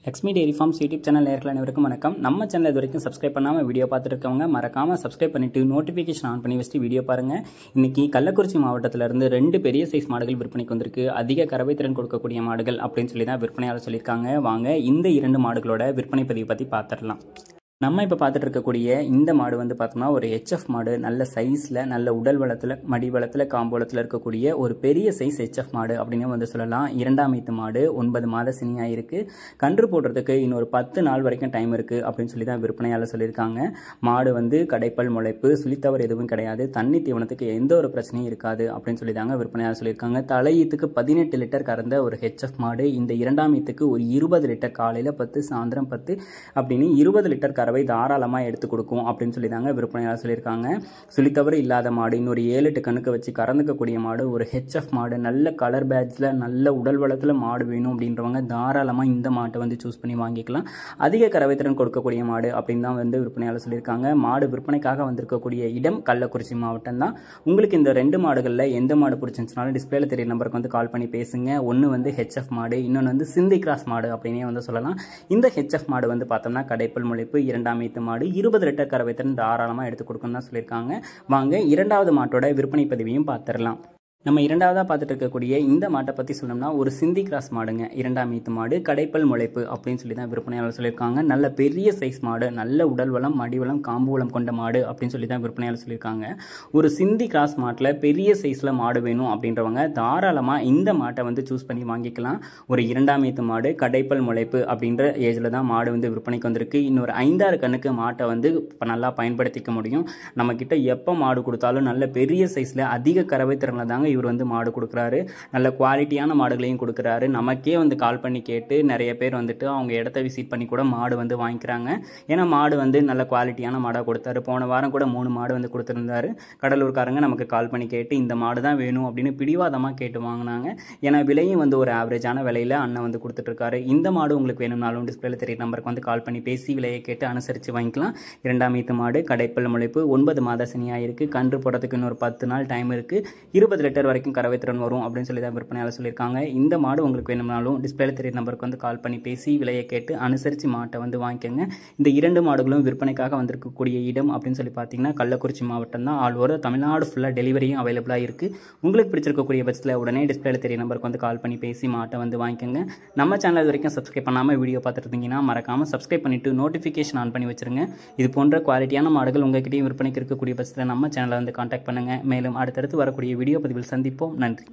Lakshmi dairy farms YouTube channel நேயர்கள் அனைவருக்கும் வணக்கம். நம்ம சேனல் இது வரைக்கும் சப்ஸ்கிரைப் பண்ணாமல் வீடியோ பார்த்துட்டு இருக்கவங்க மறக்காமல் சப்ஸ்கிரைப் பண்ணிட்டு நோட்டிஃபிகேஷன் ஆன் பண்ணி வச்சுட்டு வீடியோ பாருங்கள். இன்னைக்கு கள்ளக்குறிச்சி மாவட்டத்திலிருந்து 2 பெரிய சைஸ் மாடுகள் விற்பனைக்கு வந்திருக்கு. அதிக கறவை திறன் கொடுக்கக்கூடிய மாடுகள் அப்படின்னு சொல்லி தான் விற்பனையாளர் சொல்லியிருக்காங்க. வாங்க இந்த 2 மாடுகளோட விற்பனை பதிவு பற்றி பார்த்துடலாம். நம்ம இப்போ பார்த்துட்டு இருக்கக்கூடிய இந்த மாடு வந்து பார்த்தோம்னா ஒரு ஹெச்எஃப் மாடு. நல்ல சைஸில், நல்ல உடல் வளத்தில், மடி வளத்தில், காம்பு வளத்தில் இருக்கக்கூடிய ஒரு பெரிய சைஸ் ஹெச்எஃப் மாடு அப்படின்னு வந்து சொல்லலாம். 2ஆம் ஈத்து மாடு, 9 மாத சினியாக இருக்குது. கன்று போடுறதுக்கு இன்னொரு 10 நாள் வரைக்கும் டைம் இருக்குது அப்படின்னு சொல்லி தான் விற்பனையாளர் சொல்லியிருக்காங்க. மாடு வந்து கடைப்பல் முளைப்பு, சுழித்தவர் எதுவும் கிடையாது. தண்ணி தீவனத்துக்கு எந்த ஒரு பிரச்சனையும் இருக்காது அப்படின்னு சொல்லி தாங்க விற்பனையாளர் சொல்லியிருக்காங்க. தலையீத்துக்கு 18 லிட்டர் கறந்த ஒரு ஹெச்எஃப் மாடு. இந்த 2ஆம் ஈத்துக்கு ஒரு 20 லிட்டர், காலையில் 10 சாயந்தரம் 10 அப்படின்னு 20 லிட்டர் கறவை தாராளமாக எடுத்து கொடுக்கும் அப்படின்னு சொல்லி தாங்க விற்பனையாளர் சொல்லியிருக்காங்க. சுழித்தவறு இல்லாத மாடு, இன்னொரு 7-8 கணுக்கு வச்சு கறந்துக்கக்கூடிய மாடு, ஒரு ஹெச்எஃப் மாடு, நல்ல கலர் பேட்ஜில், நல்ல உடல் வளத்தில் மாடு வேணும் அப்படின்றவங்க தாராளமாக இந்த மாட்டை வந்து சூஸ் பண்ணி வாங்கிக்கலாம். அதிக கறவை திறன் கொடுக்கக்கூடிய மாடு அப்படின்னு தான் வந்து விற்பனையாளர் சொல்லியிருக்காங்க. மாடு விற்பனைக்காக வந்திருக்கக்கூடிய இடம் கள்ளக்குறிச்சி மாவட்டம் தான். உங்களுக்கு இந்த 2 மாடுகளில் எந்த மாடு பிடிச்சிருந்துச்சுனாலும் டிஸ்பிளேல தெரிய நம்பருக்கு வந்து கால் பண்ணி பேசுங்க. ஒன்று வந்து ஹெச்எஃப் மாடு, இன்னொன்று வந்து சிந்தி கிராஸ் மாடு அப்படின்னே வந்து சொல்லலாம். இந்த ஹெச்எஃப் மாடு வந்து பார்த்தோம்னா கடைப்பல் முளைப்பு, 2ஆம் ஈத்து மாடு, 20 லிட்டர் கறவை திறன் தாராளமாக எடுத்து கொடுக்கணும்னு தான் சொல்லியிருக்காங்க. வாங்க 2வது மாட்டோட விற்பனை பதிவையும் பார்த்துடலாம். நம்ம 2வதாக பார்த்துட்டு இருக்கக்கூடிய இந்த மாட்டை பற்றி சொல்லணும்னா ஒரு சிந்தி கிராஸ் மாடுங்க. 2ஆம் ஈத்து மாடு, கடைப்பல் முளைப்பு அப்படின்னு சொல்லி தான் விற்பனையாளர் சொல்லியிருக்காங்க. நல்ல பெரிய சைஸ் மாடு, நல்ல உடல் வளம், மடி வளம், காம்பு வளம் கொண்ட மாடு அப்படின்னு சொல்லி தான் விற்பனையாளர் சொல்லியிருக்காங்க. ஒரு சிந்தி கிராஸ் மாட்டில் பெரிய சைஸில் மாடு வேணும் அப்படின்றவங்க தாராளமாக இந்த மாட்டை வந்து சூஸ் பண்ணி வாங்கிக்கலாம். ஒரு 2ஆம் ஈத்து மாடு, கடைப்பல் முளைப்பு அப்படின்ற ஏஜில் தான் மாடு வந்து விற்பனைக்கு வந்திருக்கு. இன்னொரு 5-6 கண்ணுக்கு மாட்டை வந்து நல்லா பயன்படுத்திக்க முடியும். நம்மக்கிட்ட எப்போ மாடு கொடுத்தாலும் நல்ல பெரிய சைஸில் அதிக கறவை திறனில் தாங்க இவர் வந்து மாடு கொடுக்குறாரு. நல்ல குவாலிட்டியான மாடுகளையும் கொடுக்குறாரு. நமக்கே வந்து கால் பண்ணி கேட்டு நிறைய பேர் வந்துட்டு அவங்க இடத்த விசிட் பண்ணி கூட மாடு வந்து வாங்கிக்கிறாங்க. ஏன்னா மாடு வந்து நல்ல குவாலிட்டியான மாடாக கொடுத்தாரு. போன வாரம் கூட 3 மாடு வந்து கொடுத்துருந்தாரு. கடலூர்காரங்க நமக்கு கால் பண்ணி கேட்டு இந்த மாடு தான் வேணும் அப்படின்னு பிடிவாதமாக கேட்டு வாங்கினாங்க. ஏன்னா விலையும் வந்து ஒரு ஆவரேஜான விலையில் அண்ணன் வந்து கொடுத்துட்ருக்காரு. இந்த மாடு உங்களுக்கு வேணும்னாலும் டிஸ்பிளேல தெரிய நம்பருக்கு வந்து கால் பண்ணி பேசி விலையை கேட்டு அனுசரித்து வாங்கிக்கலாம். 2ஆம் ஈத்து மாடு, கடைப்பல் முளைப்பு, 9 மாத சினியாக இருக்குது. கன்று போடுறதுக்கு இன்னொரு 10 நாள் டைம் இருக்குது. 20 லிட்டர் வரைக்கும் கறவை திறன் வரும் அப்படின்னு சொல்லி தான் விற்பனையாளர் சொல்லியிருக்காங்க. இந்த மாடு உங்களுக்கு வேணும்னாலும் டிஸ்பிளேல தெரிய நம்பருக்கு வந்து கால் பண்ணி பேசி விலையை கேட்டு அனுசரித்து மாட்டை வந்து வாங்கிக்கோங்க. இந்த 2 மாடுகளும் விற்பனைக்காக வந்திருக்கக்கூடிய இடம் அப்படின்னு சொல்லி பார்த்தீங்கன்னா கள்ளக்குறிச்சி மாவட்டம் தான். ஆல் ஓவர் தமிழ்நாடு ஃபுல்லாக டெலிவரியும் அவைலபிளாக இருக்குது. உங்களுக்கு பிடிச்சிருக்கக்கூடிய பட்சத்தில் உடனே டிஸ்பிளேல தெரிய நம்பருக்கு வந்து கால் பண்ணி பேசி மாட்டை வந்து வாங்கிக்கோங்க. நம்ம சேனல் இது வரைக்கும் சப்ஸ்கிரைப் பண்ணாமல் வீடியோ பார்த்துட்டு இருந்தீங்கன்னா மறக்காமல் சப்ஸ்கிரைப் பண்ணிவிட்டு நோட்டிஃபிகேஷன் ஆன் பண்ணி வச்சுருங்க. இது போன்ற குவாலிட்டியான மாடுகள் உங்ககிட்டயும் விற்பனைக்கு இருக்கக்கூடிய பட்சத்தில் நம்ம சேனலை வந்து கான்டாக்ட் பண்ணுங்கள். மேலும் அடுத்தடுத்து வரக்கூடிய வீடியோ பதிவில் சந்திப்போம். நன்றி.